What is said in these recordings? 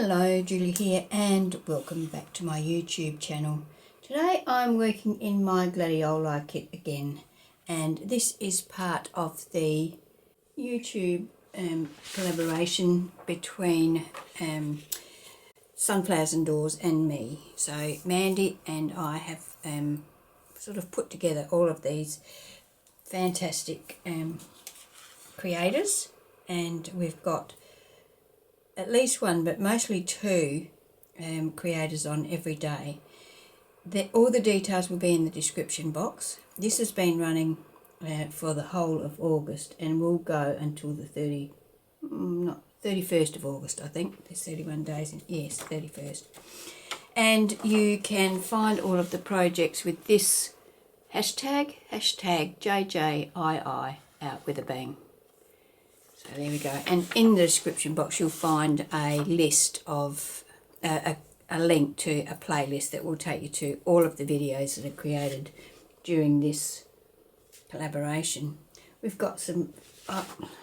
Hello, Julie here and welcome back to my YouTube channel. Today I'm working in my Gladioli kit again, and this is part of the YouTube collaboration between Sunflowers and Doors and me. So Mandy and I have sort of put together all of these fantastic creators, and we've got at least one, but mostly two creators on every day. All the details will be in the description box. This has been running for the whole of August and will go until the 31st of August, I think. There's 31 days in, yes, 31st. And you can find all of the projects with this hashtag JJII, out with a bang. So there we go, and in the description box you'll find a list of a link to a playlist that will take you to all of the videos that are created during this collaboration. We've got some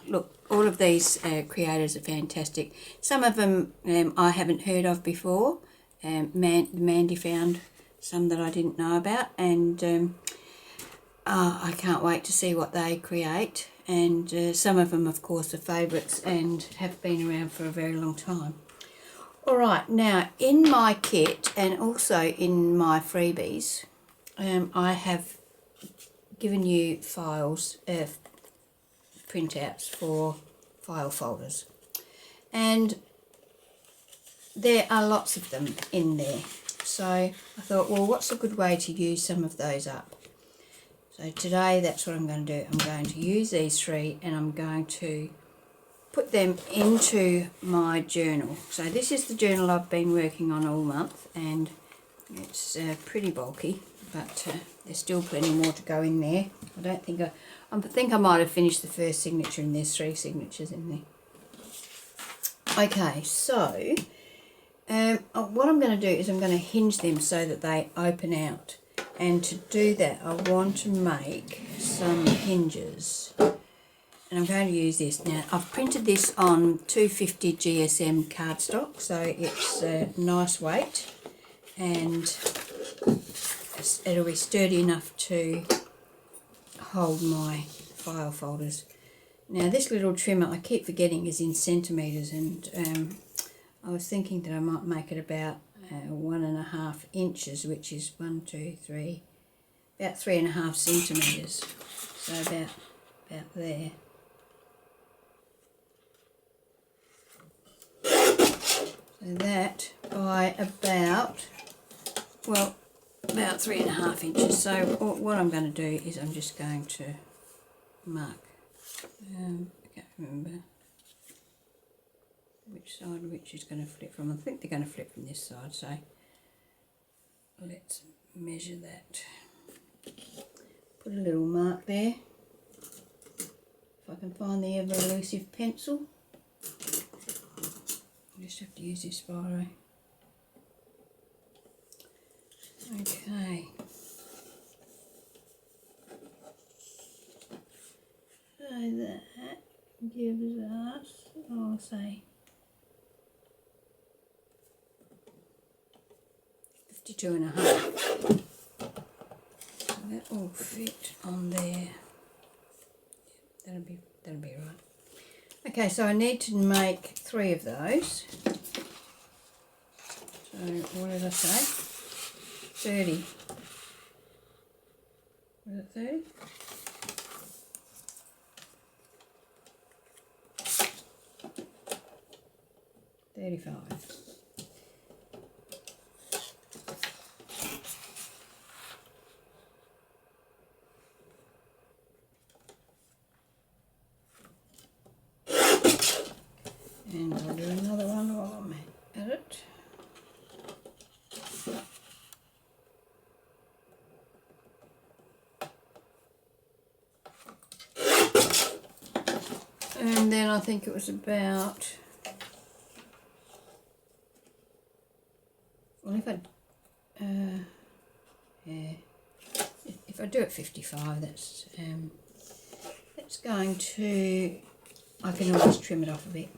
look, all of these creators are fantastic. Some of them I haven't heard of before. Mandy found some that I didn't know about, and I can't wait to see what they create. And some of them, of course, are favourites and have been around for a very long time. Alright, now in my kit and also in my freebies, I have given you files, printouts for file folders. And there are lots of them in there. So I thought, well, what's a good way to use some of those up? So today that's what I'm going to do. I'm going to use these three and I'm going to put them into my journal. So this is the journal I've been working on all month, and it's pretty bulky, but there's still plenty more to go in there. I think I might have finished the first signature, and there's 3 signatures in there. Okay, so what I'm going to do is I'm going to hinge them so that they open out. And to do that, I want to make some hinges. And I'm going to use this. Now, I've printed this on 250 GSM cardstock, so it's a nice weight. And it'll be sturdy enough to hold my file folders. Now, this little trimmer, I keep forgetting, is in centimetres. And I was thinking that I might make it about 1.5 inches, which is about 3.5 centimetres, so about there. So that by about 3.5 inches. So what I'm going to do is I'm just going to mark, I can't remember which side which is going to flip from. I think they're going to flip from this side, so let's measure that. Put a little mark there. If I can find the ever elusive pencil. I just have to use this biro. Okay. So that gives us, I'll say, 52.5. So that will fit on there. That'll be right. Okay, so I need to make 3 of those. So what did I say? 30. Was it 30? And I'll do another one while I'm at it. And then I think it was about, well, if I do it 55, that's going to, I can always trim it off a bit.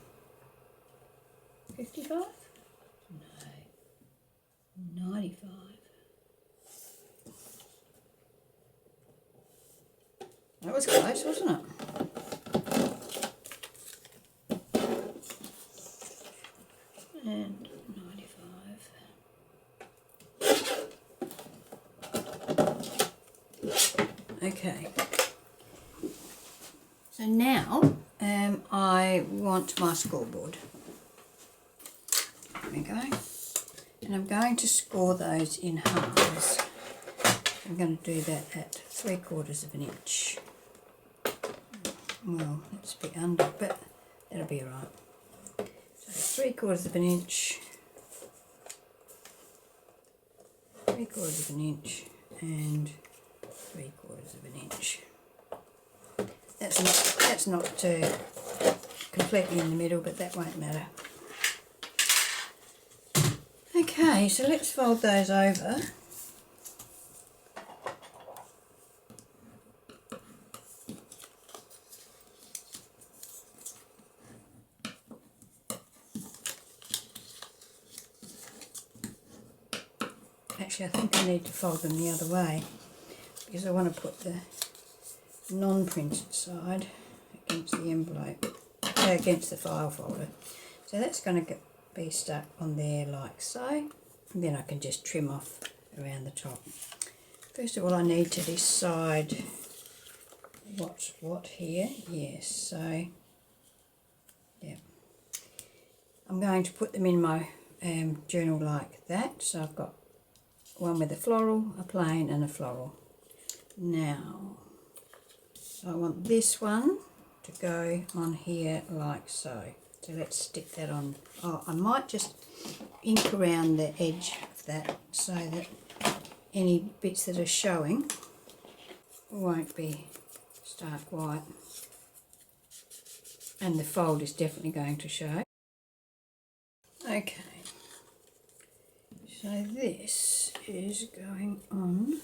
55? 95. That was close, wasn't it? And 95. Okay. So now I want my scoreboard. There we go. And I'm going to score those in halves. I'm going to do that at 3/4 of an inch. Well, that's a bit under, but that'll be alright. So 3/4 of an inch, 3/4 of an inch, and 3/4 of an inch. That's not completely in the middle, but that won't matter. Okay, so let's fold those over. Actually, I think I need to fold them the other way because I want to put the non-printed side against the envelope, against the file folder. So that's going to be stuck on there like so, and then I can just trim off around the top. First of all, I need to decide what's what here. Yes, so yeah, I'm going to put them in my journal like that. So I've got one with a floral, a plain and a floral. Now I want this one to go on here like so. So let's stick that on. Oh, I might just ink around the edge of that so that any bits that are showing won't be stark white. And the fold is definitely going to show. Okay. So this is going on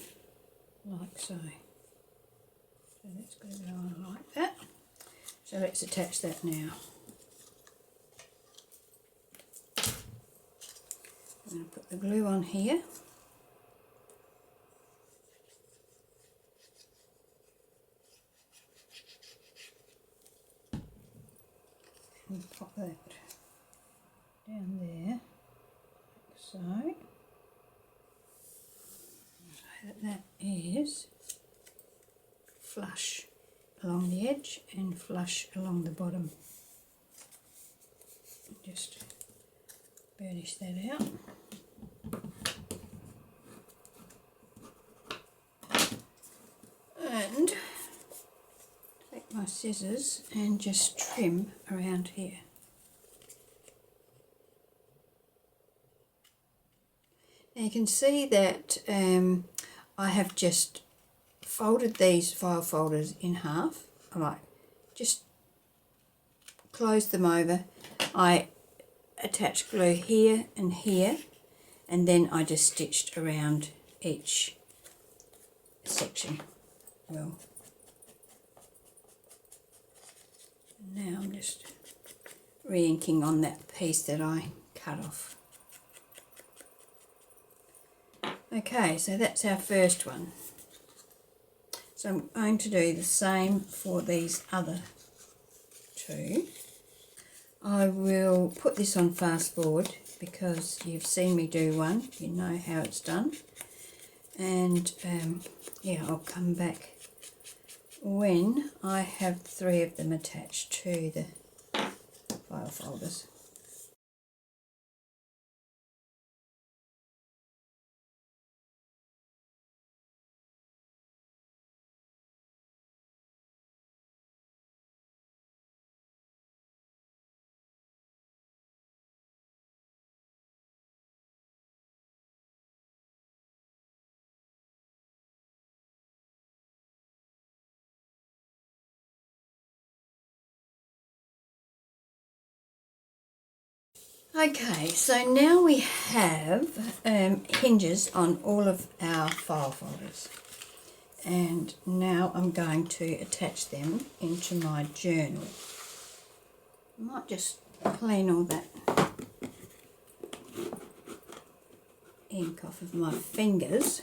like so. So that's going to go on like that. So let's attach that now. I'm going to put the glue on here. And pop that down there, like so. So that is flush along the edge and flush along the bottom. Just burnish that out. And take my scissors and just trim around here. Now you can see that I have just folded these file folders in half. I might just close them over. I attach glue here and here, and then I just stitched around each section. Well, now I'm just re-inking on that piece that I cut off. Okay, so that's our first one. So I'm going to do the same for these other two. I will put this on fast forward because you've seen me do one, you know how it's done. And yeah, I'll come back when I have 3 of them attached to the file folders. Okay, so now we have hinges on all of our file folders, and now I'm going to attach them into my journal. I might just clean all that ink off of my fingers.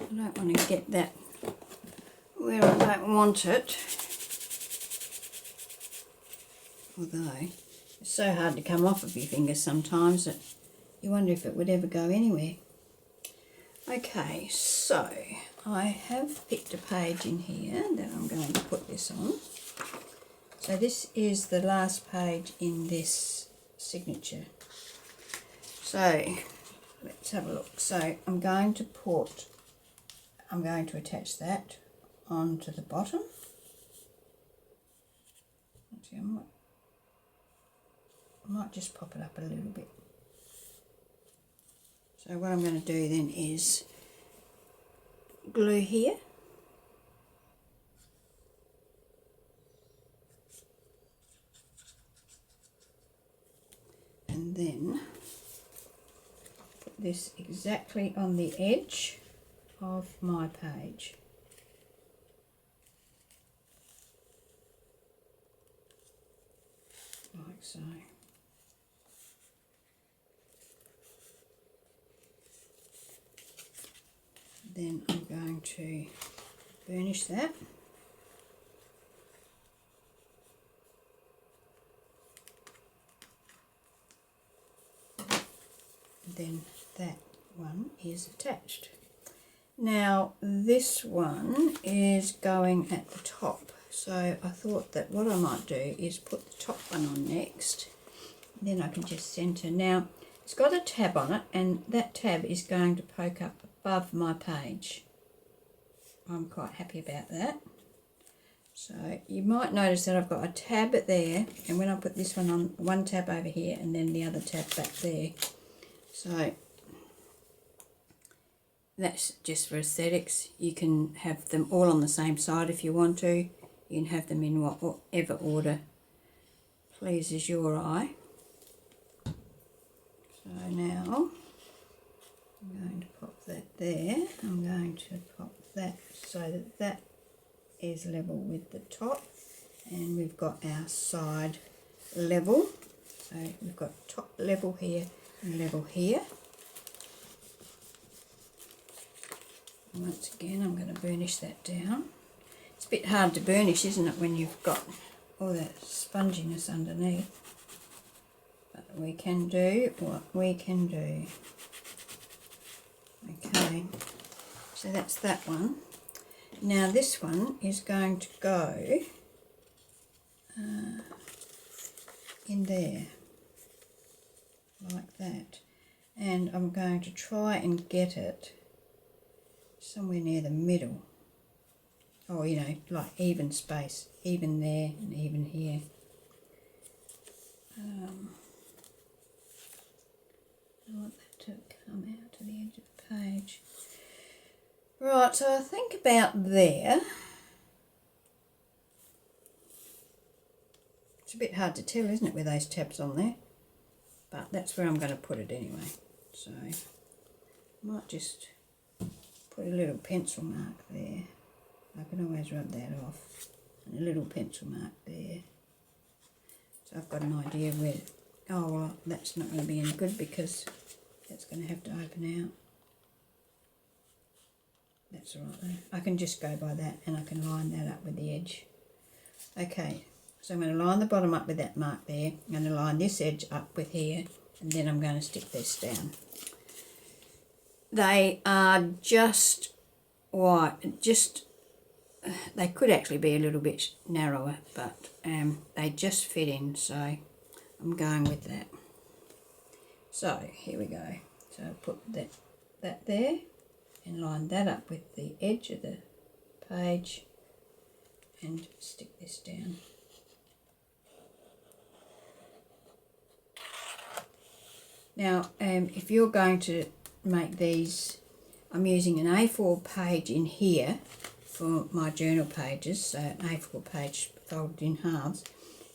I don't want to get that where I don't want it. Although it's so hard to come off of your fingers sometimes that you wonder if it would ever go anywhere. Okay, so I have picked a page in here that I'm going to put this on. So this is the last page in this signature. So let's have a look. So I'm going to attach that onto the bottom. Actually, I might just pop it up a little bit. So what I'm going to do then is glue here. And then put this exactly on the edge of my page. Like so. Then I'm going to burnish that. Then that one is attached. Now this one is going at the top, so I thought that what I might do is put the top one on next. Then I can just centre. Now it's got a tab on it, and that tab is going to poke up above my page. I'm quite happy about that. So you might notice that I've got a tab there, and when I put this one on, one tab over here and then the other tab back there. So that's just for aesthetics. You can have them all on the same side if you want to. You can have them in whatever order pleases your eye. So now I'm going to pop that there. I'm going to pop that so that that is level with the top, and we've got our side level. So we've got top level here and level here. And once again, I'm going to burnish that down. It's a bit hard to burnish, isn't it, when you've got all that sponginess underneath? But we can do what we can do. Okay, so that's that one. Now this one is going to go in there, like that. And I'm going to try and get it somewhere near the middle. Or, you know, like even space, even there and even here. I want that to come out to the edge of the page. Right, so I think about there. It's a bit hard to tell, isn't it, with those tabs on there? But that's where I'm going to put it anyway. So I might just put a little pencil mark there. I can always rub that off. And a little pencil mark there. So I've got an idea where, oh well, that's not going to be any good because that's going to have to open out. That's all right there. I can just go by that, and I can line that up with the edge. Okay, so I'm going to line the bottom up with that mark there. I'm going to line this edge up with here, and then I'm going to stick this down. They are just white, they could actually be a little bit narrower, but they just fit in, so I'm going with that. So here we go. So I'll put that there and line that up with the edge of the page and stick this down. Now if you're going to make these, I'm using an A4 page in here for my journal pages, so an A4 page folded in halves,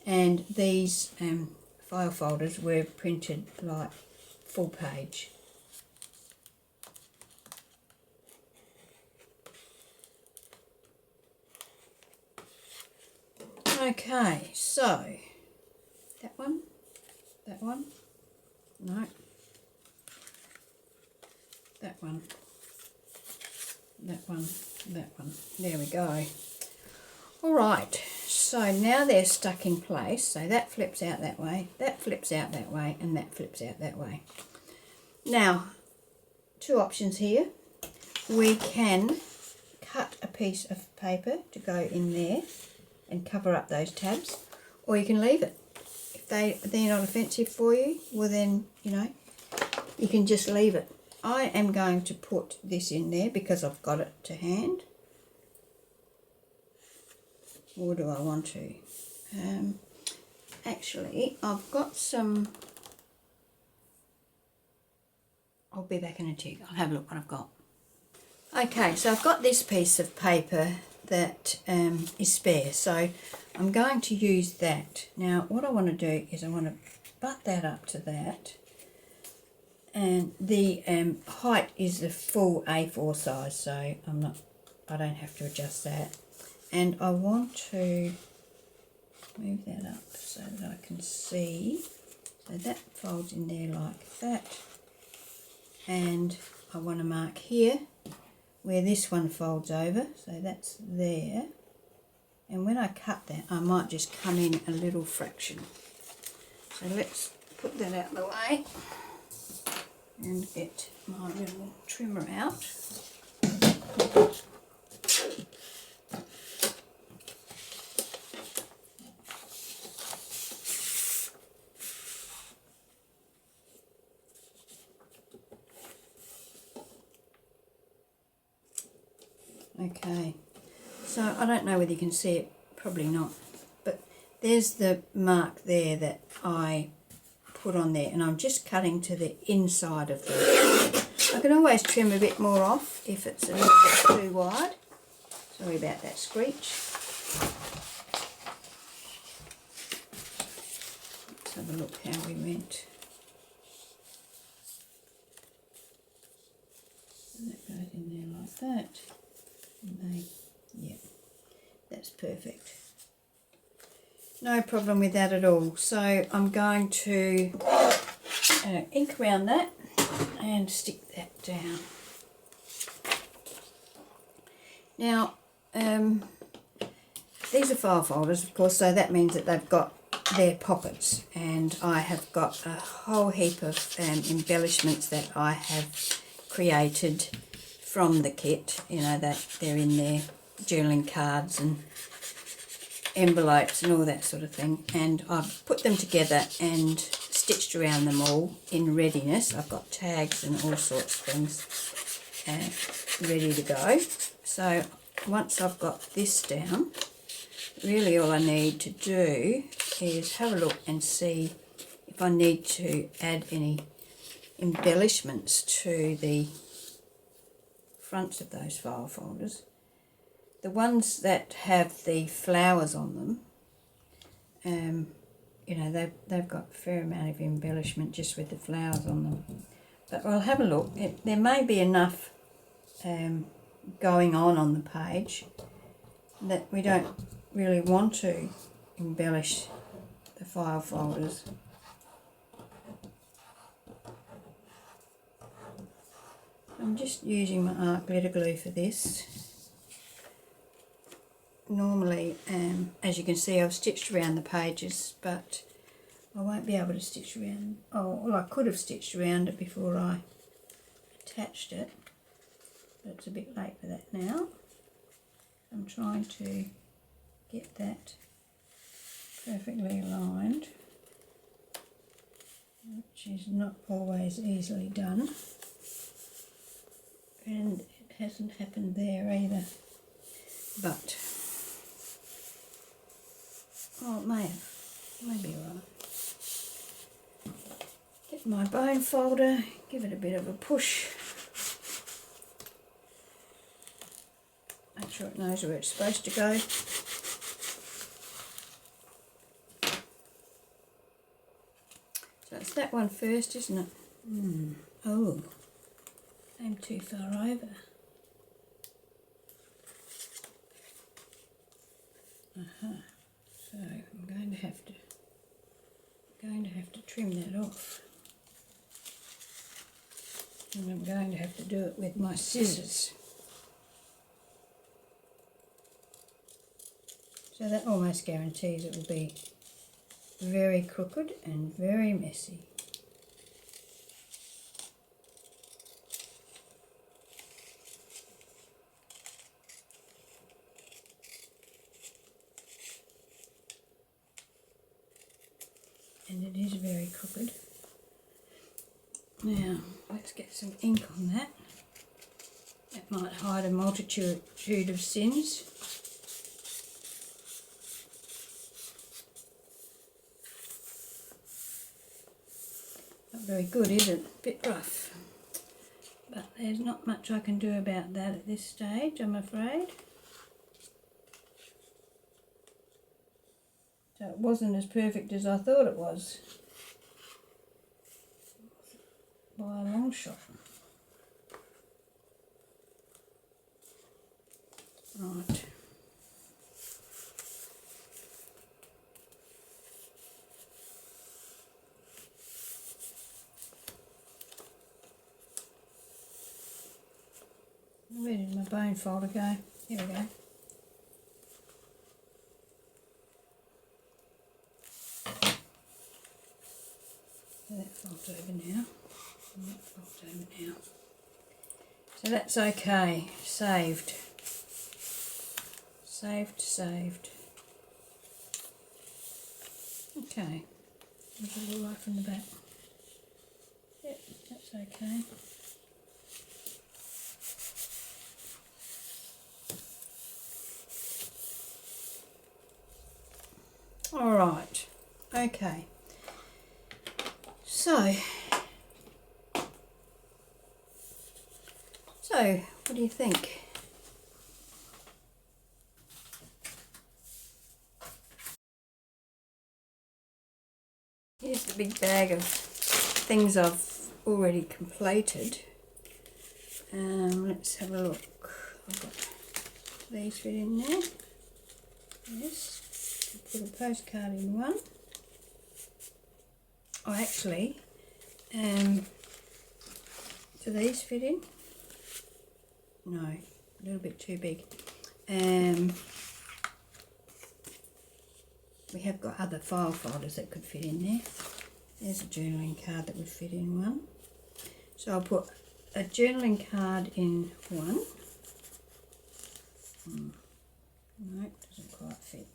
and these file folders were printed like full page. Okay, so that one, no. that one, that one, that one. There we go. All right, so now they're stuck in place. So that flips out that way, that flips out that way, and that flips out that way. Now, two options here. We can cut a piece of paper to go in there and cover up those tabs, or you can leave it. If they're not offensive for you, well then, you know, you can just leave it. I am going to put this in there because I've got it to hand. Or do I want to? Actually, I've got some... I'll be back in a tick. I'll have a look what I've got. Okay, so I've got this piece of paper that is spare, so I'm going to use that. Now, what I want to do is I want to butt that up to that, and the height is the full A4 size, so I don't have to adjust that. And I want to move that up so that I can see. So that folds in there like that. And I want to mark here where this one folds over. So that's there. And when I cut that, I might just come in a little fraction. So let's put that out of the way and get my little trimmer out. Okay, so I don't know whether you can see it, probably not, but there's the mark there that I put on there, and I'm just cutting to the inside of the... I can always trim a bit more off if it's a little bit too wide. Sorry about that screech. Let's have a look how we went. And that goes in there like that. Yeah, that's perfect. No problem with that at all. So I'm going to ink around that and stick that down. Now, these are file folders, of course, so that means that they've got their pockets, and I have got a whole heap of embellishments that I have created from the kit, you know, that they're in there, journaling cards and envelopes and all that sort of thing, and I've put them together and stitched around them all in readiness. I've got tags and all sorts of things ready to go. So once I've got this down, really all I need to do is have a look and see if I need to add any embellishments to the fronts of those file folders. The ones that have the flowers on them, you know, they've got a fair amount of embellishment just with the flowers on them. But I'll have a look. There may be enough going on the page that we don't really want to embellish the file folders. I'm just using my art glitter glue for this. Normally, as you can see, I've stitched around the pages, but I won't be able to stitch around. Oh, well, I could have stitched around it before I attached it, but it's a bit late for that now. I'm trying to get that perfectly aligned, which is not always easily done. And it hasn't happened there either, but oh, it may have, maybe alright. Get my bone folder, give it a bit of a push, make sure it knows where it's supposed to go. So it's that one first, isn't it? Oh, I'm too far over. So I'm going to have to trim that off. And I'm going to have to do it with my scissors. So that almost guarantees it will be very crooked and very messy. And it is very crooked. Now, let's get some ink on that. That might hide a multitude of sins. Not very good, is it? A bit rough. But there's not much I can do about that at this stage, I'm afraid. So it wasn't as perfect as I thought it was. By a long shot. Right. Where did my bone folder go? Here we go. That folds over now. And that folds over now. So that's okay. Saved. Saved. Okay. There's a little life in the back. Yep, that's okay. All right. Okay. So, what do you think? Here's the big bag of things I've already completed. Let's have a look. I've got these fit in there. Yes. I'll put a postcard in one. Oh, actually, do these fit in? No, a little bit too big. We have got other file folders that could fit in there. There's a journaling card that would fit in one. So I'll put a journaling card in one. No, it doesn't quite fit.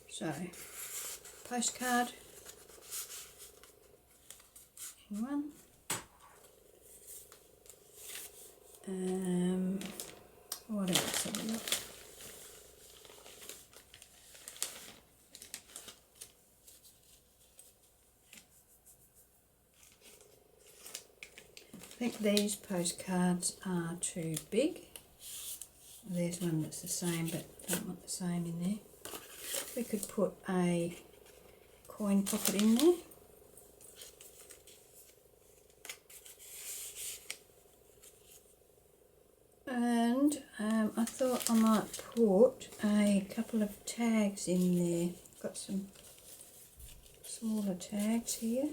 So, postcard in one. What else have we got? I think these postcards are too big. There's one that's the same, but I don't want the same in there. We could put a coin pocket in there. And I thought I might put a couple of tags in there. Got some smaller tags here.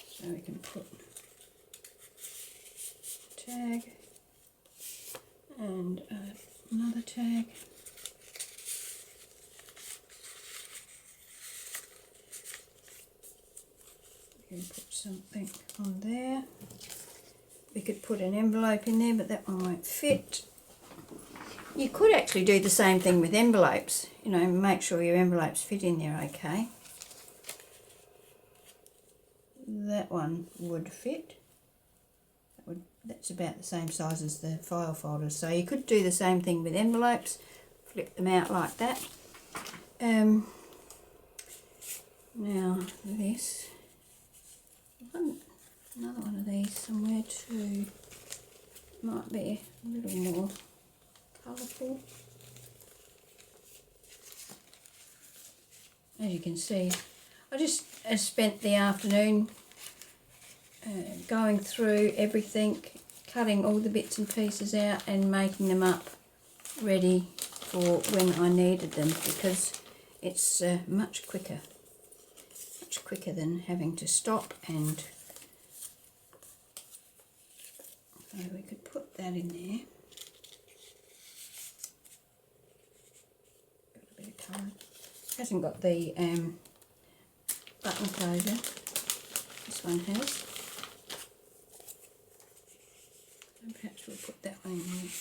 So we can put a tag and another tag. We can put something on there. We could put an envelope in there, but that one won't fit. You could actually do the same thing with envelopes, you know, make sure your envelopes fit in there okay. That one would fit. That's about the same size as the file folders, so you could do the same thing with envelopes, flip them out like that. Now this, another one of these somewhere too, might be a little more colourful. As you can see, I just spent the afternoon going through everything, cutting all the bits and pieces out and making them up ready for when I needed them, because it's much quicker than having to stop. And so we could put that in there. Got a bit of colour. Hasn't got the button closure. This one has. And perhaps we'll put that one in there.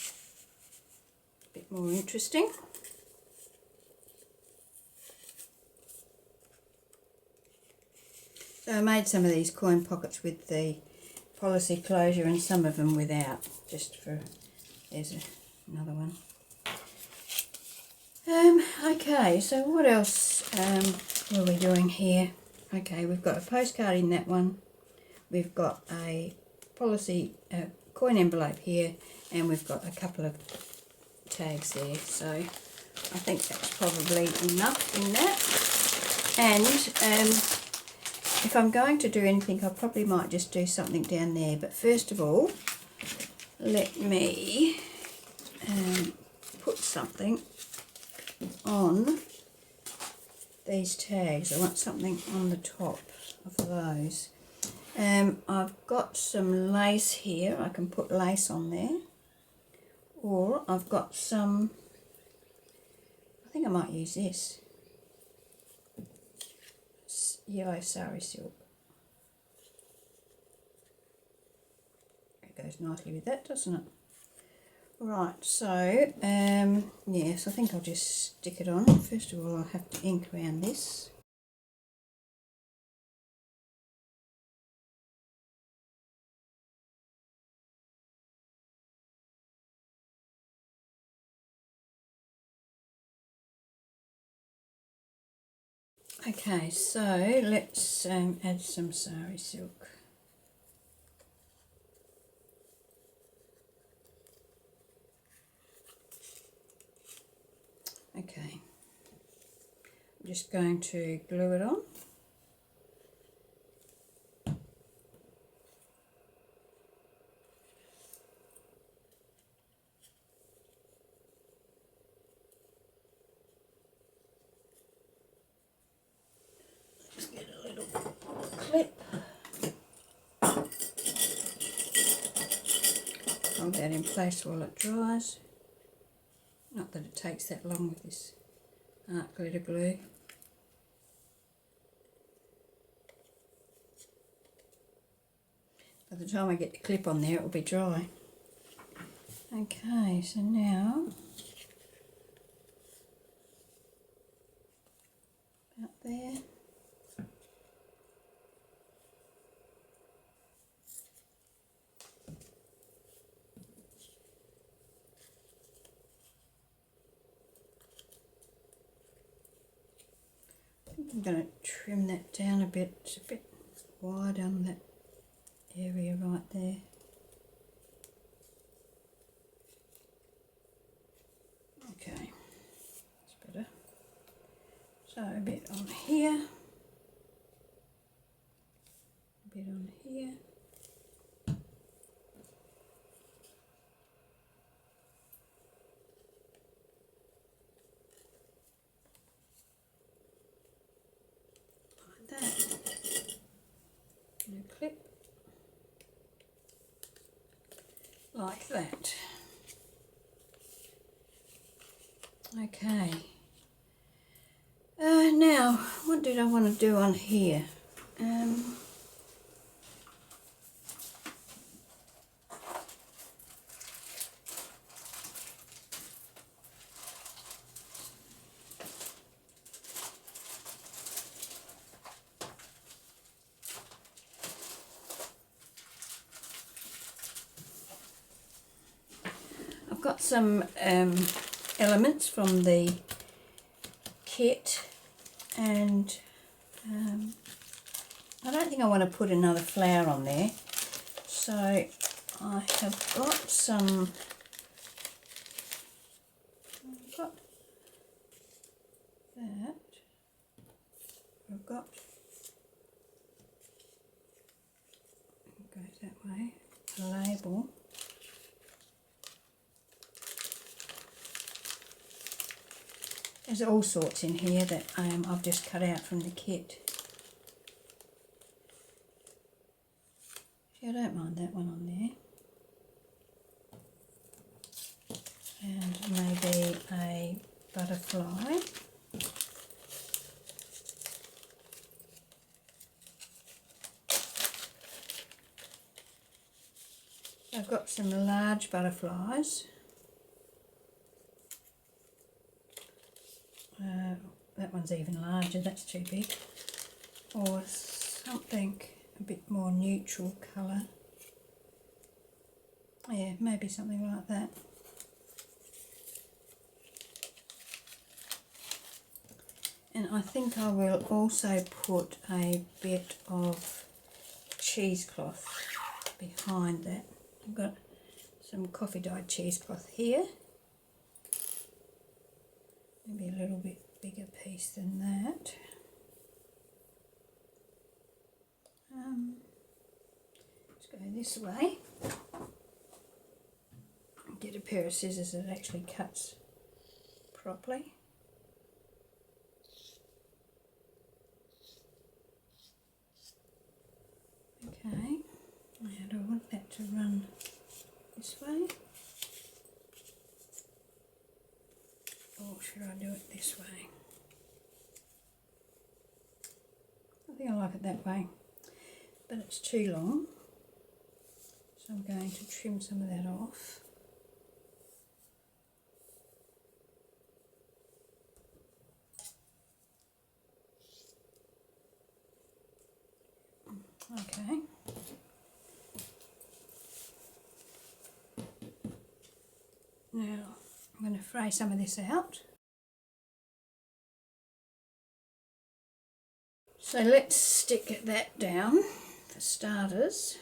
A bit more interesting. So I made some of these coin pockets with the policy closure and some of them without, just for, there's another one. Okay, so what else were we doing here? Okay, we've got a postcard in that one, we've got a policy coin envelope here, and we've got a couple of tags there, so I think that's probably enough in that. And if I'm going to do anything, I probably might just do something down there, but first of all, let me put something on these tags. I want something on the top of those. I've got some lace here. I can put lace on there, or I've got some, I think I might use this yellow sari silk. It goes nicely with that, doesn't it? Right, so yes, I think I'll just stick it on. First of all, I'll have to ink around this. Okay, so let's add some sari silk. Okay, I'm just going to glue it on. Let's get a little clip. Hold that in place while it dries. Not that it takes that long with this art glitter glue. By the time I get the clip on there, it will be dry. Okay, so now about there. I'm going to trim that down a bit. It's a bit wide on that area right there. Okay, that's better. So a bit on here, a bit on here. Like that. And a clip. Like that. Okay. Now, what did I want to do on here? I've got some elements from the kit, and I don't think I want to put another flower on there, so I have got some that. I've got, it goes that way, a label. There's all sorts in here that I've just cut out from the kit. I don't mind that one on there. And maybe a butterfly. I've got some large butterflies. That one's even larger, that's too big. Or something a bit more neutral colour. Yeah, maybe something like that. And I think I will also put a bit of cheesecloth behind that. I've got some coffee dyed cheesecloth here. Maybe a little bit bigger piece than that. Let's go this way. Get a pair of scissors that actually cuts properly. Okay, now do I want that to run this way? Or should I do it this way? I think I like it that way, but it's too long, so I'm going to trim some of that off. Okay. Now I'm going to fray some of this out. So let's stick that down for starters.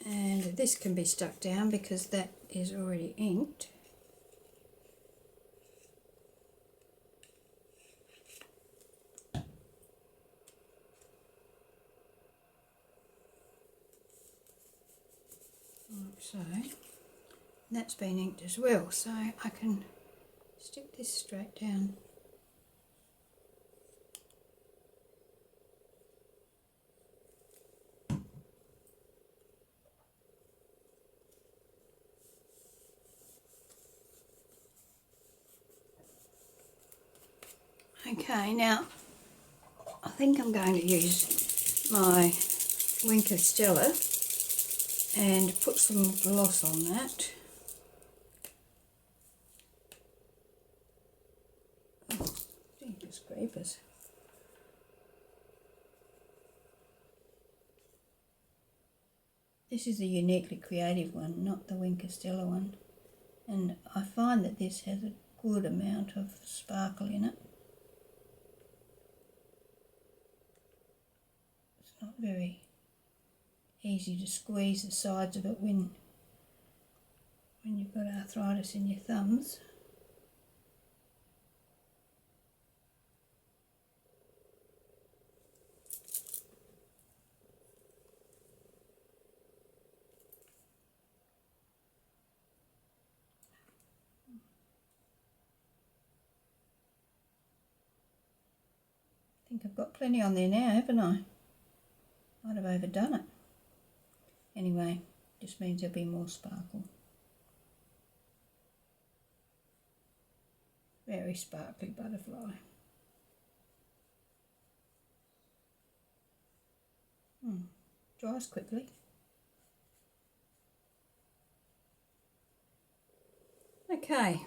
And this can be stuck down because that is already inked. Like so. That's been inked as well, so I can stick this straight down. Okay, now I think I'm going to use my Wink of Stella and put some gloss on that. Oh, Jesus creepers. This is the Uniquely Creative one, not the Wink of Stella one. And I find that this has a good amount of sparkle in it. It's not very easy to squeeze the sides of it when you've got arthritis in your thumbs. I think I've got plenty on there now, haven't I? Might have overdone it. Anyway, just means there'll be more sparkle. Very sparkly butterfly. Dries quickly. Okay.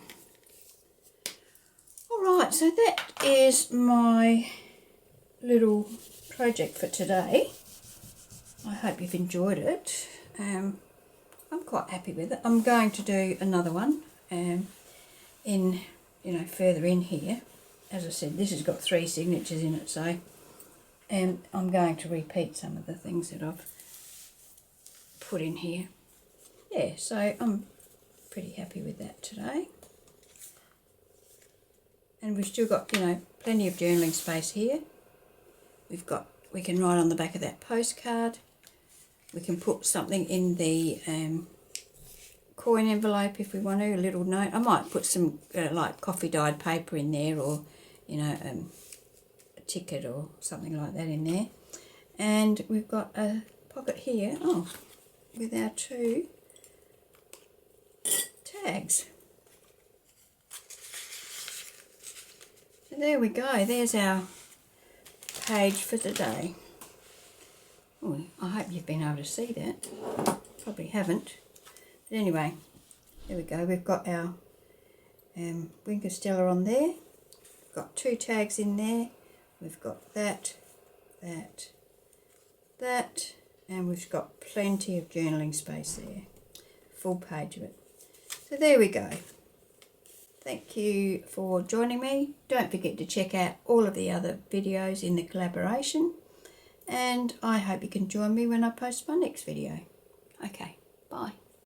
Alright, so that is my little project for today. I hope you've enjoyed it. I'm quite happy with it. I'm going to do another one further in here. As I said, this has got 3 signatures in it, so I'm going to repeat some of the things that I've put in here. yeah, so I'm pretty happy with that today. And we've still got, you know, plenty of journaling space here. We can write on the back of that postcard. We can put something in the coin envelope if we want to, a little note. I might put some like coffee dyed paper in there, or, you know, a ticket or something like that in there. And we've got a pocket here, with our 2 tags. So there we go, there's our page for today. Oh, I hope you've been able to see that. Probably haven't. But anyway, there we go. We've got our Wing Stella on there. We've got 2 tags in there. We've got that, and we've got plenty of journaling space there. Full page of it. So there we go. Thank you for joining me. Don't forget to check out all of the other videos in the collaboration, and I hope you can join me when I post my next video. Okay, bye.